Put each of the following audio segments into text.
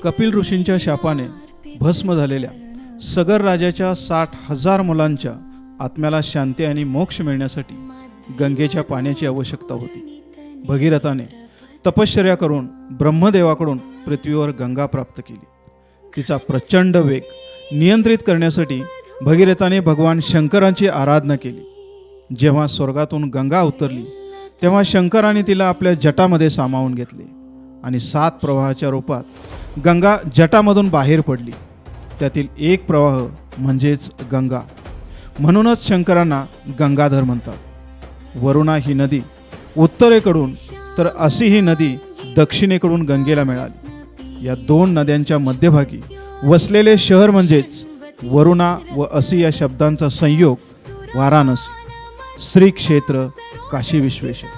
कपिल ऋषींच्या शापाने भस्म झालेल्या सगर राजाच्या 60,000 मुलांच्या आत्म्याला शांती आणि मोक्ष मिळण्यासाठी गंगेच्या पाण्याची आवश्यकता होती. भगीरथाने तपश्चर्या करून ब्रह्मदेवाकडून पृथ्वीवर गंगा प्राप्त केली. तिचा प्रचंड वेग नियंत्रित करण्यासाठी भगीरथाने भगवान शंकरांची आराधना केली. जेव्हा स्वर्गातून गंगा उतरली तेव्हा शंकराने तिला आपल्या जटामध्ये सामावून घेतले आणि 7 प्रवाहाच्या रूपात गंगा जटामधून बाहेर पडली. त्यातील एक प्रवाह म्हणजेच गंगा. म्हणूनच शंकरांना गंगाधर म्हणतात. वरुणा ही नदी उत्तरेकडून तर अशी ही नदी दक्षिणेकडून गंगेला मिळाली. या 2 नद्यांच्या मध्यभागी वसलेले शहर म्हणजेच वरुणा व असी या शब्दांचा संयोग वाराणसी. श्री क्षेत्र काशी विश्वेश्वर.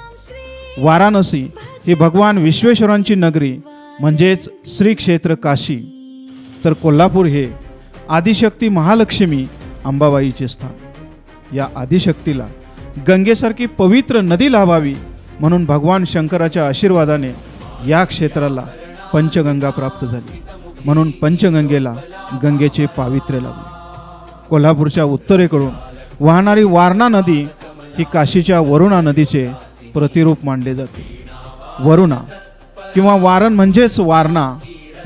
वाराणसी ही भगवान विश्वेश्वरांची नगरी म्हणजेच श्री क्षेत्र काशी, तर कोल्हापूर हे आदिशक्ती महालक्ष्मी अंबाबाईचे स्थान. या आदिशक्तीला गंगेसारखी पवित्र नदी लाभावी म्हणून भगवान शंकराच्या आशीर्वादाने या क्षेत्राला पंचगंगा प्राप्त झाली. म्हणून पंचगंगेला गंगेचे पावित्र्य लाभले. कोल्हापूरच्या उत्तरेकडून वाहणारी वारणा नदी ही काशीच्या वरुणा नदीचे प्रतिरूप मानले जाते. वरुणा किंवा वारण म्हणजेच वारणा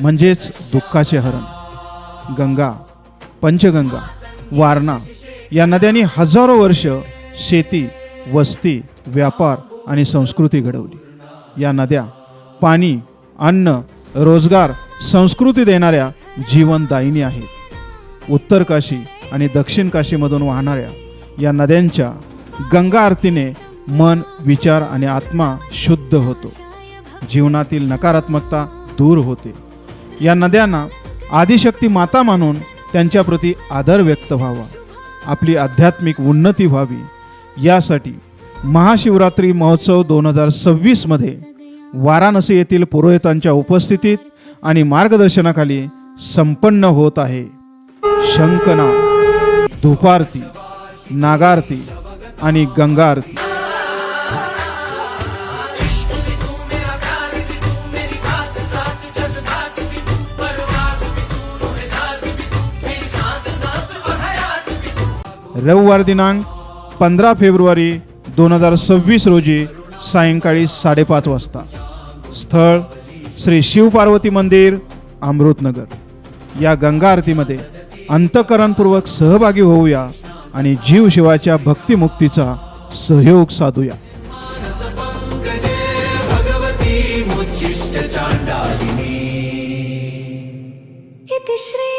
म्हणजेच दुःखाचे हरण. गंगा, पंचगंगा, वारणा या नद्यांनी हजारो वर्ष शेती, वस्ती, व्यापार आणि संस्कृती घडवली. या नद्या पाणी, अन्न, रोजगार, संस्कृती देणाऱ्या जीवनदायिनी आहेत. उत्तर काशी आणि दक्षिण काशीमधून वाहणाऱ्या या नद्यांच्या गंगा आरतीने मन, विचार आणि आत्मा शुद्ध होतो. जीवनातील नकारात्मकता दूर होते. या नद्यांना आदिशक्ती माता मानून त्यांच्याप्रती आदर व्यक्त व्हावा, आपली आध्यात्मिक उन्नती व्हावी यासाठी महाशिवरात्री महोत्सव 2026 मध्ये वाराणसी येथील पुरोहितांच्या उपस्थितीत आणि मार्गदर्शनाखाली संपन्न होत आहे. शंखनाद, धूपारती, नागारती आणि गंगा आरती. रविवार दिनांक 15 फेब्रुवारी 2026 रोजी सायंकाळी 5:30 वाजता. स्थळ श्री शिवपार्वती मंदिर, अमृतनगर. या गंगा आरतीमध्ये अंतःकरणपूर्वक सहभागी होऊया आणि जीव शिवाच्या भक्तिमुक्तीचा सहयोग साधूया. इति श्री